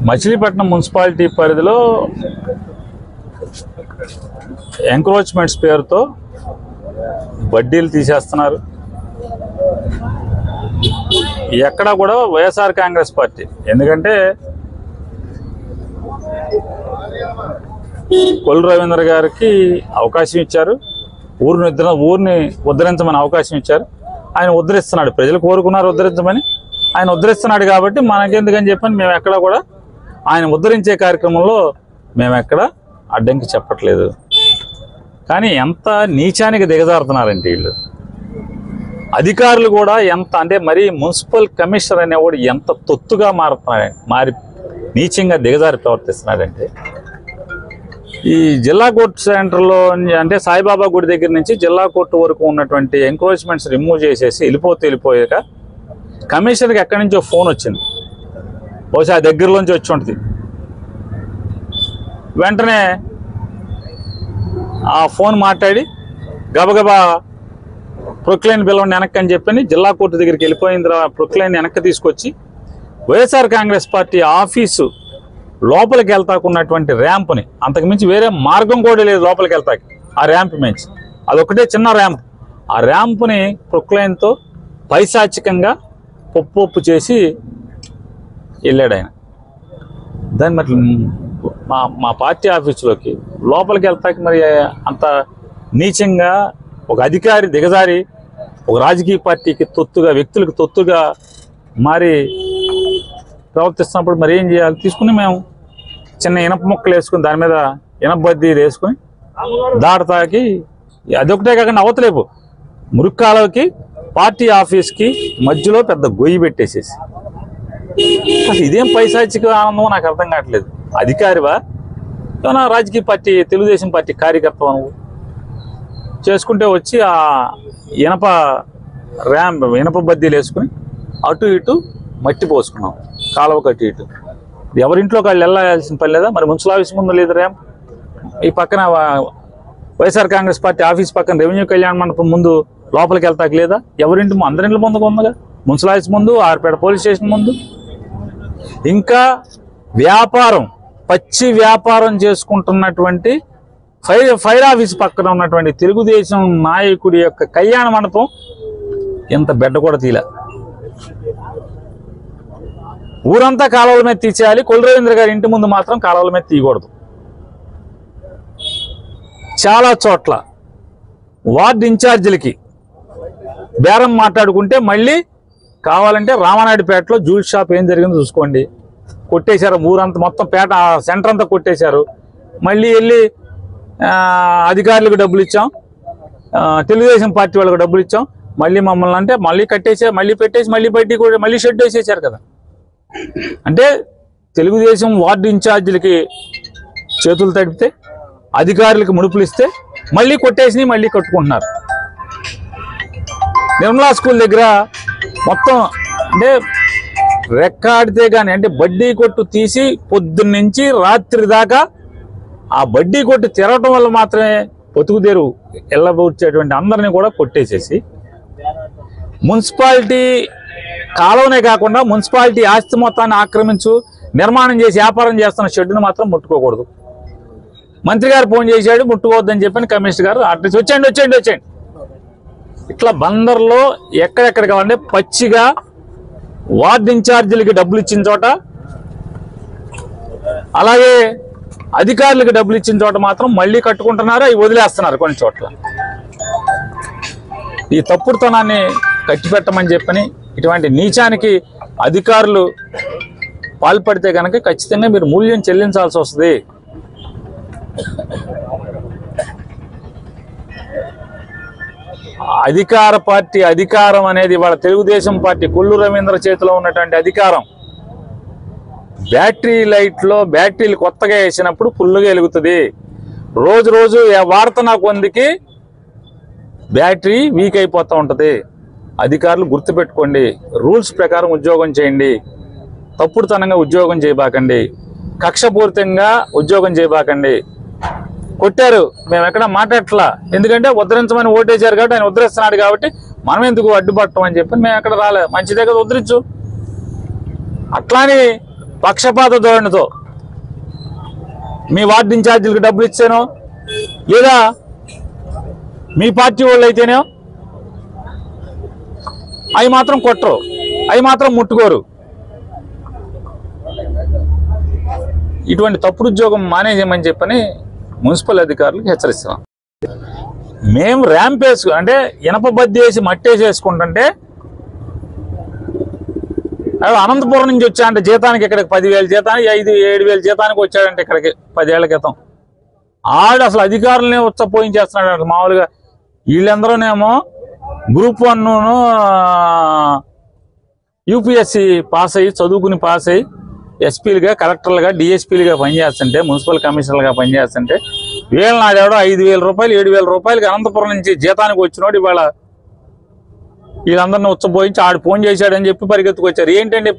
Machilipatnam municipality పరిధిలో encroachments పేరుతో వడ్డీలు తీసేస్తున్నారు. ఎక్కడా కూడా వైఎస్ఆర్ కాంగ్రెస్ పార్టీ, ఎందుకంటే కొల్లు రవీంద్ర గారికి అవకాశం ఇచ్చారు, ఊరిని ఉద్ధరించమని అవకాశం ఇచ్చారు. ఆయన ఉద్ధరిస్తున్నాడు, ప్రజలు కోరుకున్నారు ఉద్ధరించమని, ఆయన ఉద్ధరిస్తున్నాడు. కాబట్టి మనకెందుకని చెప్పని మేము ఎక్కడ కూడా ఆయన ఉద్ధరించే కార్యక్రమంలో మేము ఎక్కడ అడ్డంకి చెప్పట్లేదు. కానీ ఎంత నీచానికి దిగజారుతున్నారంటే వీళ్ళు అధికారులు కూడా, ఎంత అంటే మరీ మున్సిపల్ కమిషనర్ అనేవాడు ఎంత తొత్తుగా మారి నీచంగా దిగజారి ప్రవర్తిస్తున్నాడంటే, ఈ జిల్లా కోర్టు సెంటర్లో అంటే సాయిబాబా గుడి దగ్గర నుంచి జిల్లా కోర్టు వరకు ఉన్నటువంటి ఎంక్రోచ్మెంట్స్ రిమూవ్ చేసేసి వెళ్ళిపోయాక కమిషనర్కి ఎక్కడి నుంచో ఫోన్ వచ్చింది, బహుశా ఆ దగ్గరలోంచి వచ్చి ఉంటుంది. వెంటనే ఆ ఫోన్ మాట్లాడి గబగబా ప్రొక్లైన్ పిలవండి వెనక్కి అని చెప్పని జిల్లా కోర్టు దగ్గరికి వెళ్ళిపోయిన తర్వాత ప్రొక్లైన్ వెనక్కి తీసుకొచ్చి వైఎస్ఆర్ కాంగ్రెస్ పార్టీ ఆఫీసు లోపలికి వెళ్తాకున్నటువంటి ర్యాంప్ని, అంతకుమించి వేరే మార్గం కూడా లేదు లోపలికి వెళ్తాకి, ఆ ర్యాంప్ మించి అదొకటే చిన్న ర్యాంప్, ఆ ర్యాంప్ని ప్రొక్లైన్తో పైశాచికంగా పప్పు చేసి వెళ్ళాడు ఆయన. దాన్ని మరి మా పార్టీ ఆఫీసులోకి లోపలికి వెళ్తాకి మరి అంత నీచంగా ఒక అధికారి దిగజారి ఒక రాజకీయ పార్టీకి తొత్తుగా, వ్యక్తులకు తొత్తుగా మారి ప్రవర్తిస్తున్నప్పుడు మరి ఏం చేయాలి? తీసుకుని మేము చిన్న ఇనప మొక్కలు వేసుకుని దాని మీద ఇనప బద్దీలు వేసుకుని దాడతాకి, అదొకటే కాకుండా అవతలేపు మురుక్కాలకి పార్టీ ఆఫీస్కి మధ్యలో పెద్ద గొయ్యి పెట్టేసేసి, అసలు ఇదేం పైశాచిక ఆనందమో నాకు అర్థం కావట్లేదు. అధికారివా ఏమన్నా రాజకీయ పార్టీ తెలుగుదేశం పార్టీ కార్యకర్త నువ్వు చేసుకుంటే వచ్చి ఆ ఇనప బద్దీలు వేసుకుని అటు ఇటు మట్టి పోసుకున్నాం, కాలువకు అటు ఇటు. ఎవరింట్లోకి వాళ్ళు వెళ్ళాల్సిన పని లేదా? మరి మున్సిపల్ ఆఫీస్ ముందు లేదు ర్యాంప్, ఈ పక్కన వైఎస్ఆర్ కాంగ్రెస్ పార్టీ ఆఫీస్ పక్కన రెవెన్యూ కళ్యాణ మండపం ముందు లోపలికి వెళ్తాక లేదా? ఎవరింటి అందరింటి ముందుకు ఉందిగా, మున్సిపల్ ఆఫీస్ ముందు, ఆర్పేట పోలీస్ స్టేషన్ ముందు. ఇంకా వ్యాపారం, పచ్చి వ్యాపారం చేసుకుంటున్నటువంటి ఫైర్ ఆఫీస్ పక్కన ఉన్నటువంటి తెలుగుదేశం నాయకుడి యొక్క కళ్యాణ మండపం ఇంత బెడ్డ కూడా తీలా. ఊరంతా కాలువల మీద తీసేయాలి, కొల్లు రవీంద్ర గారి ఇంటి ముందు మాత్రం కాలువల మీద తీయకూడదు. చాలా చోట్ల వార్డు ఇన్ఛార్జీలకి బేరం మాట్లాడుకుంటే మళ్ళీ కావాలంటే రామానాయుడుపేటలో జ్యూస్ షాప్ ఏం జరిగిందో చూసుకోండి, కొట్టేశారు ఊరంతా, మొత్తం పేట సెంటర్ అంతా కొట్టేశారు. మళ్ళీ వెళ్ళి అధికారులకు డబ్బులు ఇచ్చాం, తెలుగుదేశం పార్టీ వాళ్ళకి డబ్బులు ఇచ్చాం, మళ్ళీ మమ్మల్ని అంటే మళ్ళీ కట్టేసారు, మళ్ళీ పెట్టేసి మళ్ళీ బయటికి కూడా మళ్ళీ షెడ్ వేసేసారు కదా. అంటే తెలుగుదేశం వార్డు ఇన్ఛార్జీలకి చేతులు తడిపితే, అధికారులకు ముడుపులు ఇస్తే మళ్ళీ కొట్టేసి మళ్ళీ కట్టుకుంటున్నారు. నిర్మలా స్కూల్ దగ్గర మొత్తం అంటే రెక్కాడితే కానీ, అంటే బడ్డీ కొట్టు తీసి పొద్దున్నుంచి రాత్రి దాకా ఆ బడ్డీ కొట్టు తిరగటం వల్ల మాత్రమే పొతుకుదేరు ఎల్లబూర్చేటువంటి అందరినీ కూడా కొట్టేసేసి, మున్సిపాలిటీ కాలువనే కాకుండా మున్సిపాలిటీ ఆస్తి మొత్తాన్ని ఆక్రమించు నిర్మాణం చేసి వ్యాపారం చేస్తున్న షెడ్డును మాత్రం ముట్టుకోకూడదు. మంత్రి గారు ఫోన్ చేశాడు, ముట్టుకోవద్దని చెప్పని కమిషనర్ గారు అడ్రస్ వచ్చేయండి. ఇట్లా బందర్లో ఎక్కడెక్కడ కావాలంటే పచ్చిగా వార్డు ఇన్ఛార్జీలకి డబ్బులు ఇచ్చిన చోట, అలాగే అధికారులకు డబ్బులు ఇచ్చిన చోట మాత్రం మళ్ళీ కట్టుకుంటున్నారు, అవి వదిలేస్తున్నారు కొన్ని చోట్ల. ఈ తప్పుడుతనాన్ని కట్టిపెట్టమని చెప్పని, ఇటువంటి నీచానికి అధికారులు పాల్పడితే కనుక ఖచ్చితంగా మీరు మూల్యం చెల్లించాల్సి వస్తుంది. అధికార పార్టీ అధికారం అనేది వాళ్ళ తెలుగుదేశం పార్టీ కొల్లు రవీంద్ర చేతిలో ఉన్నటువంటి అధికారం. బ్యాటరీ లైట్లో బ్యాటరీలు కొత్తగా వేసినప్పుడు ఫుల్లుగా వెలుగుతుంది. రోజు వాడుతున్న కొందికి బ్యాటరీ వీక్ అయిపోతూ ఉంటుంది. అధికారులు గుర్తుపెట్టుకోండి, రూల్స్ ప్రకారం ఉద్యోగం చేయండి, తప్పుడుతనంగా ఉద్యోగం చేయబాకండి, కక్షపూరితంగా ఉద్యోగం చేయబాకండి. కొట్టారు, మేము ఎక్కడ మాట్లాడట్లా, ఎందుకంటే ఉద్ధరించమని ఓటేశారు కాబట్టి ఆయన ఉద్ధరిస్తున్నాడు కాబట్టి మనం ఎందుకు అడ్డుపడటం అని చెప్పి మేము అక్కడ రాలేదు. మంచిదే కదా, ఉద్ధరించు. అట్లానే పక్షపాత ధోరణితో మీ వార్డు ఇన్ఛార్జీలకు డబ్బులు ఇచ్చానో లేదా మీ పార్టీ వాళ్ళు అయితేనే అవి మాత్రం కొట్టరు, అవి మాత్రం ముట్టుకోరు. ఇటువంటి తప్పుడు ఉద్యోగం మానేయమని చెప్పని మున్సిపల్ అధికారులకు హెచ్చరిస్తున్నాం. మేము ర్యాంప్ అంటే ఇనప బద్ది వేసి మట్టేసి వేసుకుంటుంటే అనంతపురం నుంచి వచ్చాడంటే జీతానికి ఇక్కడికి 10,000 జీతానికి 5-7,000 జీతానికి వచ్చాడంటే ఇక్కడికి 10 ఏళ్ల క్రితం. ఆడు అసలు అధికారులనే ఉచ్చపోయించేస్తున్నాడు. మామూలుగా వీళ్ళందరూనేమో గ్రూప్ 1 యూపీఎస్సీ పాస్ అయ్యి చదువుకుని పాస్ అయ్యి ఎస్పీలుగా, కలెక్టర్లుగా, డిఎస్పీలుగా పనిచేస్తుంటే, మున్సిపల్ కమిషనర్లుగా పనిచేస్తుంటే వీళ్ళ నాడేవాడో 5,000 రూపాయలు 7,000 రూపాయలకి అనంతపురం నుంచి జీతానికి వచ్చినోడు ఇవాళ వీళ్ళందరినీ ఉచ్చపోయించి ఆడు ఫోన్ చేశాడని చెప్పి పరిగెత్తుకొచ్చారు. ఏంటండి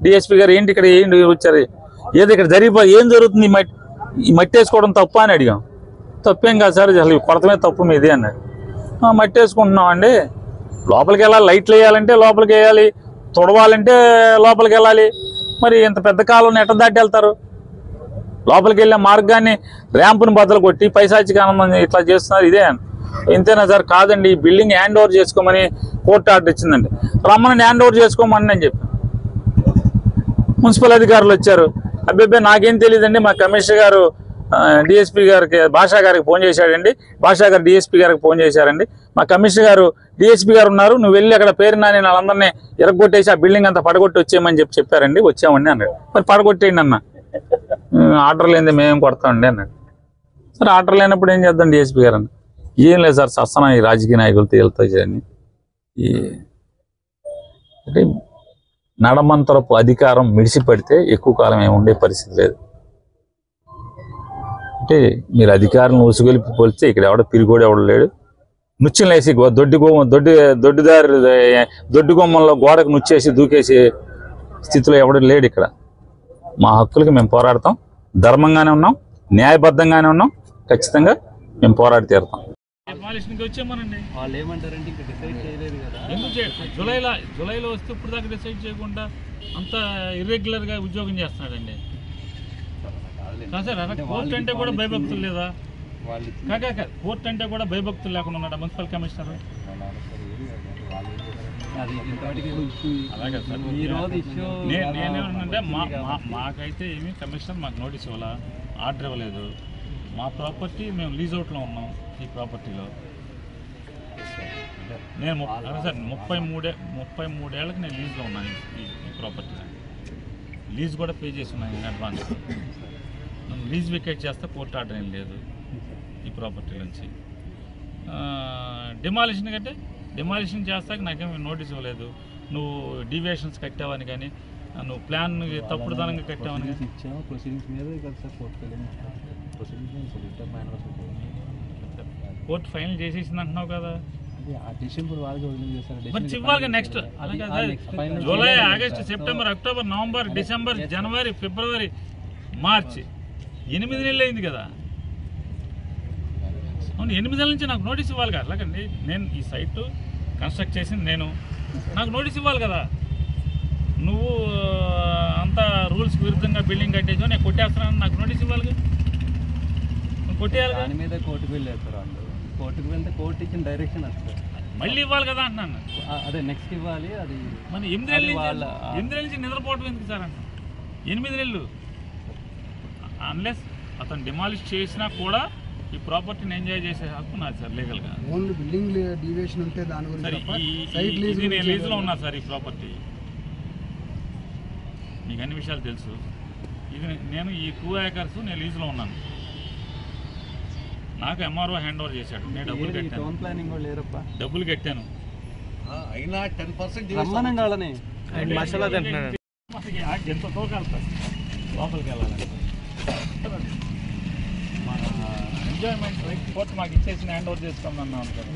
డిఎస్పీ గారు, ఏంటి ఇక్కడ ఏంటి వచ్చారు, ఏది ఇక్కడ ఏం జరుగుతుంది, ఈ మట్టి వేసుకోవడం తప్ప అని అడిగాం. తప్పేం కాదు సార్, అసలు కొరతమే తప్పు మీది అన్నాడు. మట్టి వేసుకుంటున్నామండి, లోపలికి వెళ్ళాలి, లైట్లు వేయాలంటే లోపలికి వేయాలి, తుడవాలంటే లోపలికి వెళ్ళాలి. మరి ఇంత పెద్ద కాలం ఎట్ట దాటి వెళ్తారు? లోపలికి వెళ్ళే మార్గాన్ని ర్యాంపుని బద్దలు కొట్టి పైశాచిక ఆనందం ఇట్లా చేస్తున్నారు. ఇదే ఇంతేనా సార్? కాదండి, ఈ బిల్డింగ్ హ్యాండ్ ఓవర్ చేసుకోమని కోర్టు ఆర్డర్ ఇచ్చిందండి. రమ్మని హ్యాండ్ ఓవర్ చేసుకోమని అని చెప్పి మున్సిపల్ అధికారులు వచ్చారు. అబ్బాయి నాకేం తెలియదండి, మా కమిషనర్ గారు డిఎస్పీ గారికి, భాషా గారికి ఫోన్ చేశాడండి, భాషా గారు డిఎస్పీ గారికి ఫోన్ చేశారండి, మా కమిషనర్ గారు డిఎస్పీ గారు ఉన్నారు, నువ్వు వెళ్ళి అక్కడ పేరు నాని వాళ్ళందరినీ ఎరగొట్టేసి ఆ బిల్డింగ్ అంతా పడగొట్టి వచ్చేయమని చెప్పారండి. వచ్చామండి అన్నాడు. మరి పడగొట్టేయండి అన్న, ఆర్డర్ లేనిదే మేము కొడతామండి అన్నాడు. సరే ఆర్డర్ లేనప్పుడు ఏం చేద్దాం డిఎస్పీ గారు అన్న. ఏం లేదు సార్, సస్తనం ఈ రాజకీయ నాయకులతో వెళ్తా చేయని ఈ అంటే నడమంతరపు అధికారం మిడిసిపడితే ఎక్కువ కాలం ఏమి ఉండే పరిస్థితి లేదు. అంటే మీరు అధికారులను ఉసుగొలిపి పోలిస్తే ఇక్కడ ఎవడో పిరిగోడు ఎవడు లేడు. నుచ్చెలు వేసి దొడ్డి గుమ్మంలో గోడకు నుచ్చేసి దూకేసి స్థితిలో ఎవడు లేడు ఇక్కడ. మా హక్కులకి మేము పోరాడతాం, ధర్మంగానే ఉన్నాం, న్యాయబద్ధంగానే ఉన్నాం, ఖచ్చితంగా మేము పోరాడి తీరుతాం. వచ్చామనండి వాళ్ళు ఏమంటారంటే ఇంకా డిసైడ్ చేయలేదు కదా, ఎందుకు జూలైలో వస్తే ఇప్పుడు దాకా డిసైడ్ చేయకుండా అంత ఇర్రెగ్యులర్గా ఉద్యోగం చేస్తున్నాడండి. సార్ కోర్టు అంటే కూడా భయభక్తులు లేదా? కోర్టు అంటే కూడా భయభక్తులు లేకుండా ఉన్నాడు మున్సిపల్ కమిషనర్. అలాగే సార్, నేనేమంటే మాకైతే ఏమి కమిషనర్ మాకు నోటీస్ ఇవ్వాలా, ఆర్డర్ ఇవ్వలేదు. మా ప్రాపర్టీ మేము లీజ్ అవుట్లో ఉన్నాం. ఈ ప్రాపర్టీలో నేను సార్ 33 ఏళ్ళకి నేను లీజ్లో ఉన్నాను. ఈ ప్రాపర్టీలో లీజ్ కూడా పే చేసి ఉన్నాను ఇన్ అడ్వాన్స్. లీజ్ వికేట్ చేస్తే కోర్టు ఆర్డర్ ఏం లేదు ఈ ప్రాపర్టీ నుంచి. డిమాలిషన్ కంటే డిమాలిషన్ చేస్తాక నాకేమీ నోటీస్ ఇవ్వలేదు. నువ్వు డీవియేషన్స్ కట్టావని కానీ, నువ్వు ప్లాన్ తప్పుడుదనంగా కట్టావని కానీ. కోర్టు ఫైనల్ చేసేసింది అంటున్నావు కదా, మరి ఇవ్వాలి next. July, August, September, October, November, December, జనవరి, ఫిబ్రవరి, మార్చి 8 నెలలు అయింది కదా. అవును, 8 నెలల నుంచి నాకు నోటీస్ ఇవ్వాలి కదా. అలాగండి, నేను ఈ సైట్ కన్స్ట్రక్ట్ చేసింది నేను, నాకు నోటీస్ ఇవ్వాలి కదా. నువ్వు అంత రూల్స్కి విరుద్ధంగా బిల్డింగ్ కట్టేసావు, నేను కొట్టేస్తున్నాను, నాకు నోటీస్ ఇవ్వాలి కదా. కొట్టేయాలి. దాని మీద కోర్టుకు వెళ్ళేస్తారు వాళ్ళు. కోర్టుకు వెళ్తే కోర్టు ఇచ్చిన డైరెక్షన్ వస్తుంది, మళ్ళీ ఇవ్వాలి కదా అంటున్నాను. అదే నెక్స్ట్ ఇవ్వాలి. అది మన 8 నెలల నుంచి నిద్రపోవటం ఎందుకు సార్ అంట? 8 నెలలు అన్లెస్ అతను డిమాలిష్ చేసినా కూడా ఈ ప్రాపర్టీని ఎంజాయ్ చేసే హక్కు నాది సార్ లీగల్గా. ఓన్లీ బిల్డింగ్ డీవియేషన్ ఉంటే దాని గురించి నేను లీజ్లో ఉన్నా సార్. ఈ ప్రాపర్టీ మీకు అన్ని విషయాలు తెలుసు. ఇది నేను ఈ 2 acres నేను లీజ్లో ఉన్నాను. నాకు ఎంఆర్ఓ హ్యాండ్ ఓవర్ చేశాడు. నేను డబ్బులు కట్టాను, డబ్బులు కట్టాను. అయినా 10% ఎంత తోకాలి సార్ లోపలికి వెళ్ళాలంటే. మన ఎంజాయ్మెంట్ రైట్ కోర్టు మాకు ఇచ్చేసిన హ్యాండ్ ఓవర్ చేసుకుందన్నాం సార్.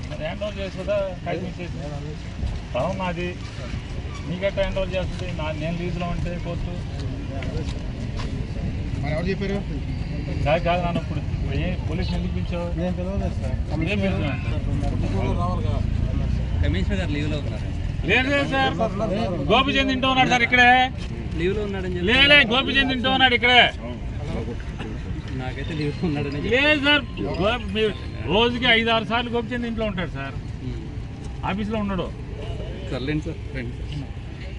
మరి హ్యాండ్ ఓవర్ చేసుకుందా కాగితం ఇచ్చేసి స్థలం నాది, నీకెట్ట హ్యాండ్ ఓవర్ చేస్తుంది? నేను లీజులో ఉంటే కోర్టు ఎవరు చెప్పారు? కాదు నాన్న, ఇప్పుడు పోలీసులు ఎందుకు పిలిచావు? ఏం పిలవలేదు సార్. ఏం పిలిచావు? కమిషనర్ గారు లీవ్లో ఉన్నారు. లేదు సార్, గోపిచంద్ తింటూ ఉన్నాడు సార్ ఇక్కడే. లీవ్లో ఉన్నాడని లేలే, గోపిచంద్ తింటూ ఉన్నాడు ఇక్కడే. నాకైతే లీవ్లో ఉన్నాడని లేదు సార్, మీరు రోజుకి 5-6 సార్లు గోపిచంద్ ఇంట్లో ఉంటాడు సార్, ఆఫీస్లో ఉన్నాడు. సర్లేండి సార్, రండి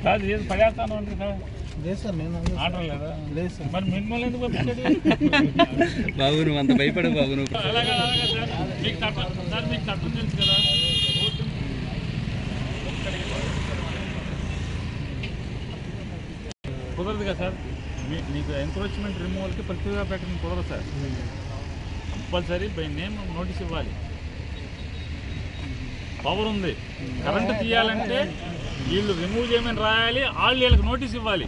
కాదు ఏది పడేస్తాను అంటే సార్. లేదు సార్, నేను ఆర్డర్ లేదా? లేదు సార్. మరి మిమ్మల్ని ఎందుకు పంపించాడు? బాబు, నువ్వు అంత భయపడవు బాబు. నువ్వు అలాగే సార్, మీకు చట్టం సార్, మీకు చట్టం తెలుసు కదా. కుదరదు కదా సార్, మీకు ఎంక్రోచ్మెంట్ రిమూవల్కి ప్రతిగా పెట్టడం కుదరదు sir. Compulsory by name notice ఇవ్వాలి. పవర్ ఉంది, కరెంటు తీయాలంటే వీళ్ళు రిమూవ్ చేయమని రాయాలి, వీళ్ళకి నోటీస్ ఇవ్వాలి.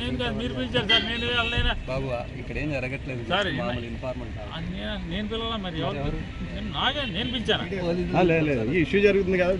నేను కాదు, మీరు పిలిచారు సార్. నేను బాబు ఇక్కడ ఏం జరగట్లేదు సార్, ఇన్ఫార్మల్. నేను పిలవాలా మరి? ఎవరు? నేను పిలిచాను. ఈ ఇష్యూ జరుగుతుంది కదా.